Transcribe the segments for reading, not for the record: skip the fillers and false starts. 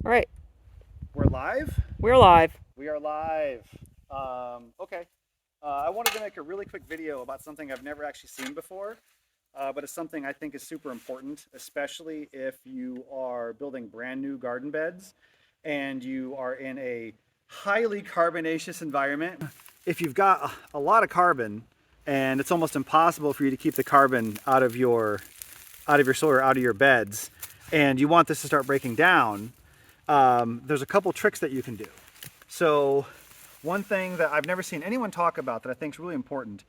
All right, We're live? we're live. We are live. Okay. I wanted to make a really quick video about something I've never actually seen before, but it's something I think is super important, especially if you are building brand new garden beds and you are in a highly carbonaceous environment. If you've got a lot of carbon and it's almost impossible for you to keep the carbon out of your soil or out of your beds, and you want this to start breaking down, there's a couple tricks that you can do. So one thing that I've never seen anyone talk about that I think is really important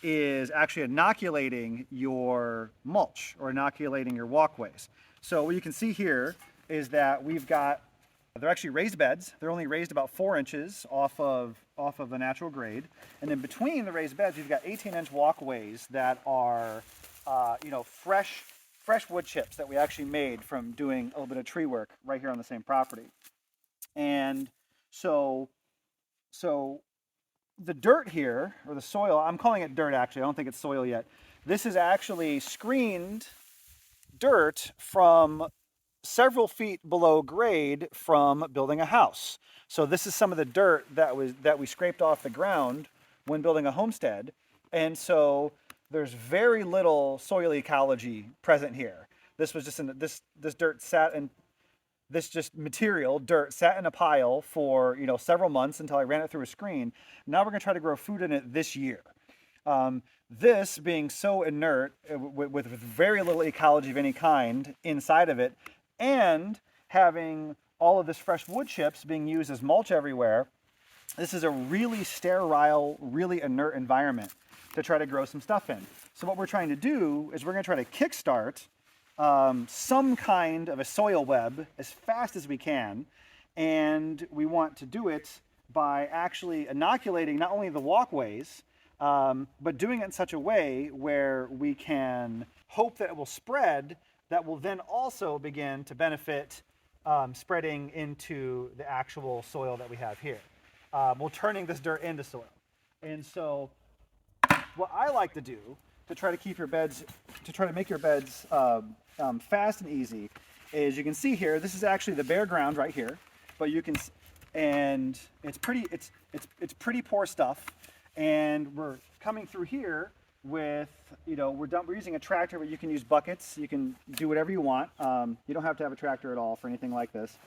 is actually inoculating your mulch or inoculating your walkways. So what you can see here is that they're actually raised beds. They're only raised about 4 inches off of the natural grade. And in between the raised beds, we've got 18-inch walkways that are, fresh wood chips that we actually made from doing a little bit of tree work right here on the same property. And so the dirt here, or the soil, I'm calling it dirt actually, I don't think it's soil yet. This is actually screened dirt from several feet below grade from building a house. So this is some of the dirt that we scraped off the ground when building a homestead. And so there's very little soil ecology present here. This was just this dirt sat in this just material, dirt, sat in a pile for several months until I ran it through a screen. Now we're going to try to grow food in it this year. This being so inert with very little ecology of any kind inside of it, and having all of this fresh wood chips being used as mulch everywhere, this is a really sterile, really inert environment to try to grow some stuff in. So what we're trying to do is we're going to try to kickstart some kind of a soil web as fast as we can, and we want to do it by actually inoculating not only the walkways, but doing it in such a way where we can hope that it will spread, that will then also begin to benefit spreading into the actual soil that we have here. We're turning this dirt into soil. And so what I like to do to try to keep your beds, to try to make your beds fast and easy, is you can see here, this is actually the bare ground right here, but you can, and it's pretty poor stuff. And we're coming through here with, we're using a tractor, but you can use buckets. You can do whatever you want. You don't have to have a tractor at all for anything like this.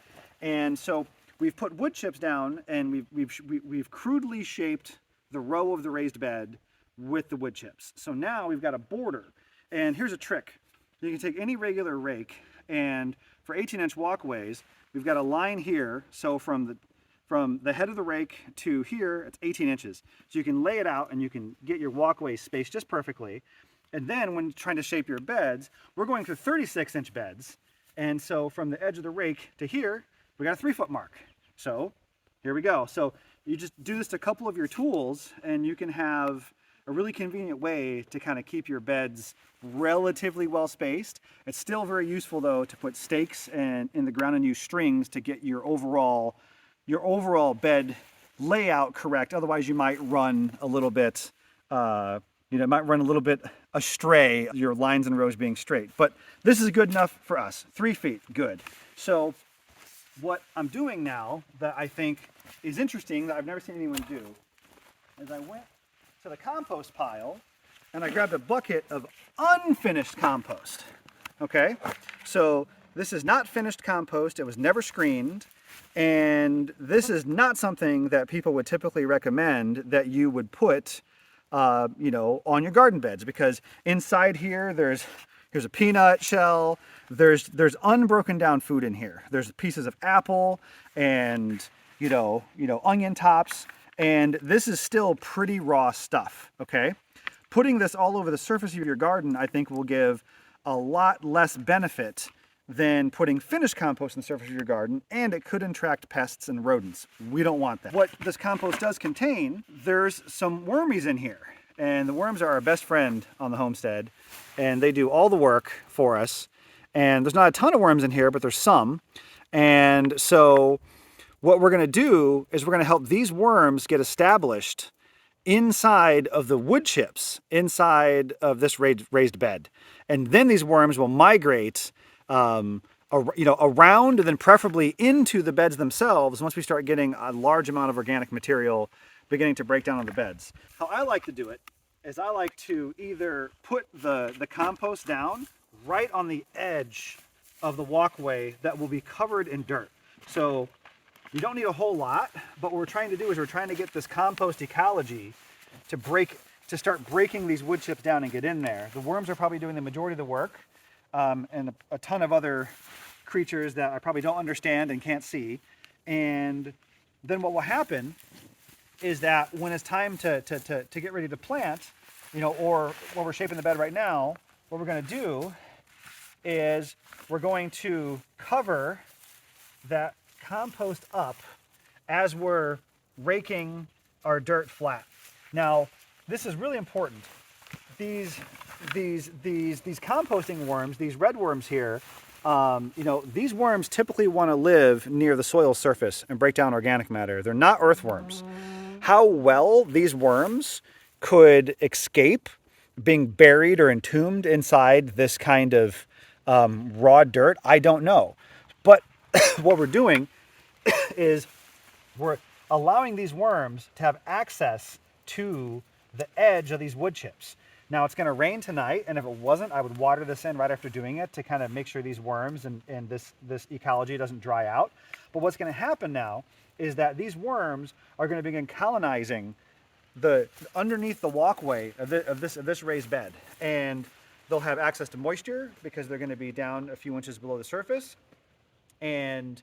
And so we've put wood chips down, and we've crudely shaped the row of the raised bed with the wood chips. So now we've got a border. And here's a trick. You can take any regular rake, and for 18-inch walkways, we've got a line here. So from the head of the rake to here, it's 18 inches. So you can lay it out and you can get your walkway spaced just perfectly. And then when trying to shape your beds, we're going for 36-inch beds. And so from the edge of the rake to here, we got a 3-foot mark. So here we go. So you just do this to a couple of your tools, and you can have a really convenient way to kind of keep your beds relatively well spaced. It's still very useful though to put stakes in the ground and use strings to get your overall bed layout correct. Otherwise you might run a little bit astray, your lines and rows being straight. But this is good enough for us. 3 feet, good. So what I'm doing now that I think is interesting, that I've never seen anyone do, is I went to the compost pile and I grabbed a bucket of unfinished compost. Okay, so this is not finished compost. It was never screened. And this is not something that people would typically recommend that you would put, on your garden beds, because inside here here's a peanut shell. There's unbroken down food in here. There's pieces of apple and onion tops, and this is still pretty raw stuff. Okay, putting this all over the surface of your garden, I think, will give a lot less benefit than putting finished compost on the surface of your garden, and it could attract pests and rodents. We don't want that. What this compost does contain, there's some wormies in here, and the worms are our best friend on the homestead, and they do all the work for us. And there's not a ton of worms in here, but there's some. And so what we're gonna do is we're gonna help these worms get established inside of the wood chips, inside of this raised bed. And then these worms will migrate around and then preferably into the beds themselves once we start getting a large amount of organic material beginning to break down on the beds. How I like to do it is I like to either put the compost down right on the edge of the walkway that will be covered in dirt. So you don't need a whole lot, but what we're trying to do is we're trying to get this compost ecology to start breaking these wood chips down and get in there. The worms are probably doing the majority of the work, and a ton of other creatures that I probably don't understand and can't see. And then what will happen is that when it's time to get ready to plant, or while we're shaping the bed right now, what we're going to do is we're going to cover that compost up as we're raking our dirt flat. Now, this is really important. These composting worms, these red worms here, these worms typically want to live near the soil surface and break down organic matter. They're not earthworms. How well these worms could escape being buried or entombed inside this kind of raw dirt, I don't know. But what we're doing is we're allowing these worms to have access to the edge of these wood chips. Now it's going to rain tonight, and if it wasn't, I would water this in right after doing it to kind of make sure these worms and this ecology doesn't dry out. But what's going to happen now is that these worms are going to begin colonizing underneath the walkway of this raised bed, and they'll have access to moisture because they're going to be down a few inches below the surface. And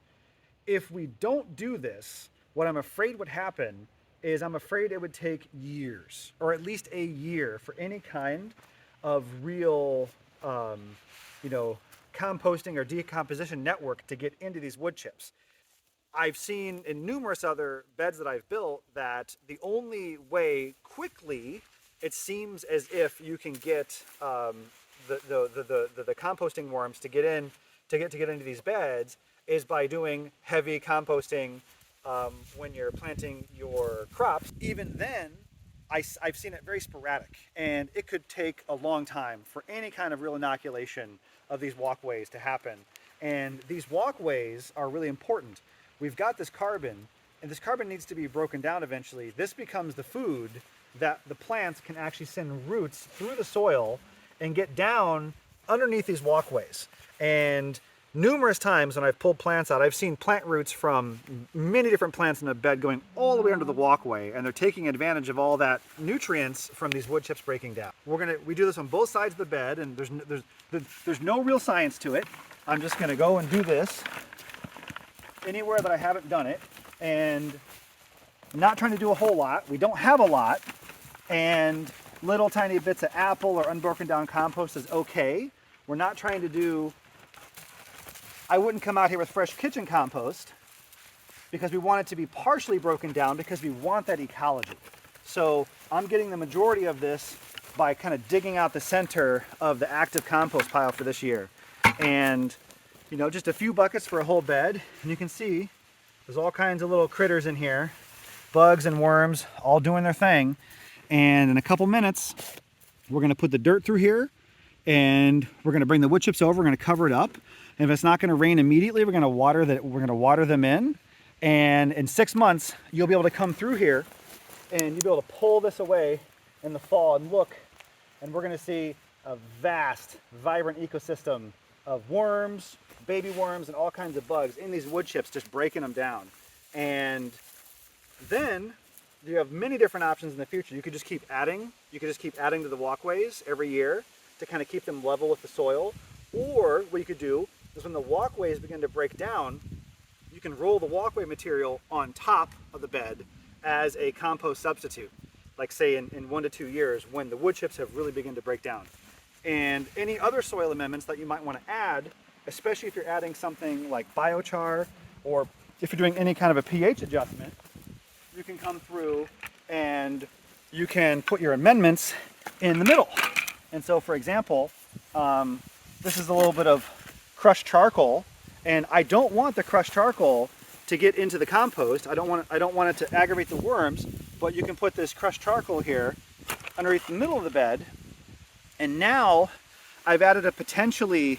if we don't do this, what I'm afraid would happen is I'm afraid it would take years, or at least a year, for any kind of real, composting or decomposition network to get into these wood chips. I've seen in numerous other beds that I've built that the only way quickly it seems as if you can get the composting worms to get into these beds is by doing heavy composting when you're planting your crops. Even then, I've seen it very sporadic, and it could take a long time for any kind of real inoculation of these walkways to happen. And these walkways are really important. We've got this carbon, and this carbon needs to be broken down eventually. This becomes the food that the plants can actually send roots through the soil and get down underneath these walkways. And numerous times when I've pulled plants out, I've seen plant roots from many different plants in a bed going all the way under the walkway, and they're taking advantage of all that nutrients from these wood chips breaking down. We do this on both sides of the bed, and there's no real science to it. I'm just gonna go and do this anywhere that I haven't done it, and I'm not trying to do a whole lot. We don't have a lot, and little tiny bits of apple or unbroken down compost is okay. We're not trying to do, I wouldn't come out here with fresh kitchen compost because we want it to be partially broken down because we want that ecology. So I'm getting the majority of this by kind of digging out the center of the active compost pile for this year. And just a few buckets for a whole bed. And you can see there's all kinds of little critters in here, bugs and worms all doing their thing. And in a couple minutes, we're gonna put the dirt through here, and we're gonna bring the wood chips over, we're gonna cover it up. And if it's not gonna rain immediately, we're gonna water them in. And in 6 months, you'll be able to come through here and you'll be able to pull this away in the fall and look, and we're gonna see a vast, vibrant ecosystem of worms, baby worms, and all kinds of bugs in these wood chips, just breaking them down. And then you have many different options in the future. You could just keep adding. You could just keep adding to the walkways every year to kind of keep them level with the soil. Or what you could do is when the walkways begin to break down, you can roll the walkway material on top of the bed as a compost substitute. Like say in 1 to 2 years when the wood chips have really begun to break down. And any other soil amendments that you might want to add, especially if you're adding something like biochar, or if you're doing any kind of a pH adjustment, you can come through and you can put your amendments in the middle. And so for example, this is a little bit of crushed charcoal, and I don't want the crushed charcoal to get into the compost. I don't want it to aggravate the worms, but you can put this crushed charcoal here underneath the middle of the bed. And now I've added a potentially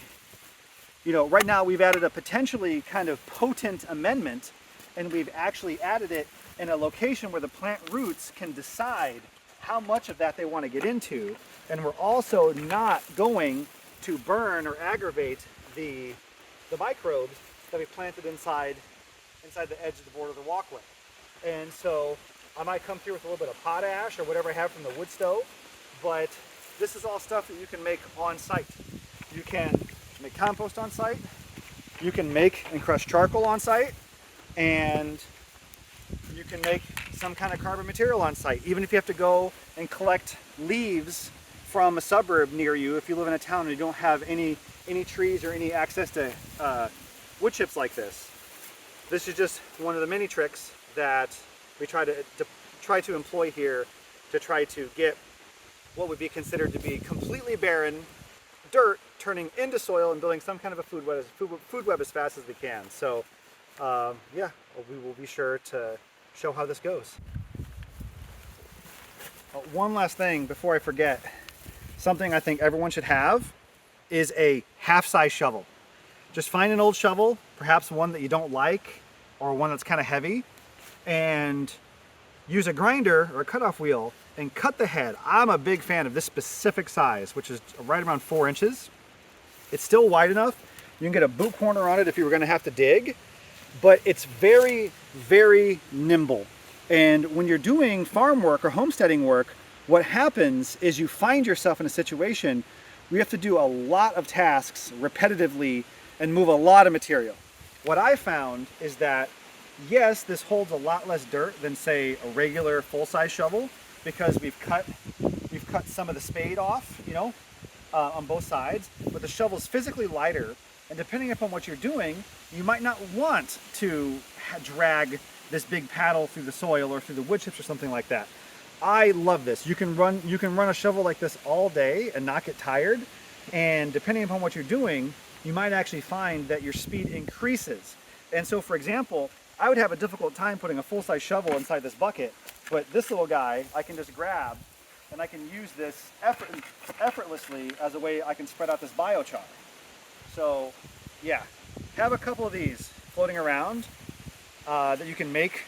you know, right now we've added a potentially kind of potent amendment, and we've actually added it in a location where the plant roots can decide how much of that they want to get into. And we're also not going to burn or aggravate the microbes that we planted inside the edge of the border of the walkway. And so I might come through with a little bit of potash or whatever I have from the wood stove, but this is all stuff that you can make on site. You can make compost on site, you can make and crush charcoal on site, and you can make some kind of carbon material on site. Even if you have to go and collect leaves from a suburb near you, if you live in a town and you don't have any trees or any access to wood chips like this. This is just one of the many tricks that we try to employ here to try to get what would be considered to be completely barren dirt turning into soil and building some kind of a food web as fast as we can. So yeah, we will be sure to show how this goes. One last thing before I forget, something I think everyone should have is a half-size shovel. Just find an old shovel, perhaps one that you don't like or one that's kind of heavy, and use a grinder or a cutoff wheel and cut the head. I'm a big fan of this specific size, which is right around 4 inches. It's still wide enough. You can get a boot corner on it if you were going to have to dig, but it's very, very nimble. And when you're doing farm work or homesteading work, what happens is you find yourself in a situation where you have to do a lot of tasks repetitively and move a lot of material. What I found is that, yes, this holds a lot less dirt than, say, a regular full-size shovel, because we've cut some of the spade off, you know, on both sides, but the shovel's physically lighter, and depending upon what you're doing, you might not want to drag this big paddle through the soil or through the wood chips or something like that. I love this. You can run a shovel like this all day and not get tired, and depending upon what you're doing, you might actually find that your speed increases. And so, for example, I would have a difficult time putting a full-size shovel inside this bucket, but this little guy I can just grab, and I can use this effortlessly as a way I can spread out this biochar. So yeah, have a couple of these floating around that you can make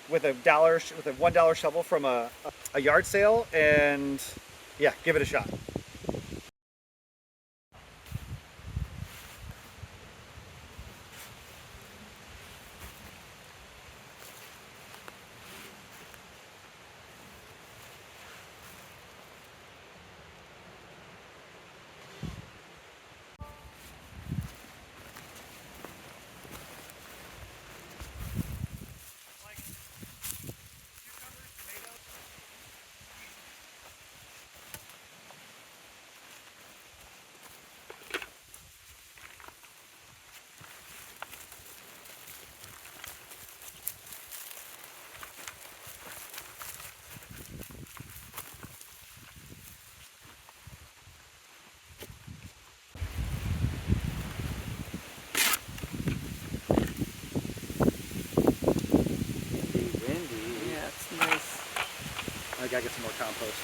with a $1 shovel from a yard sale, and yeah, give it a shot. I gotta get some more compost.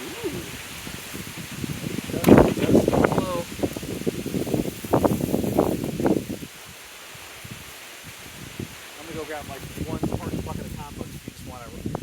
Ooh. Just low. I'm gonna go grab like one bucket of compost if you just want to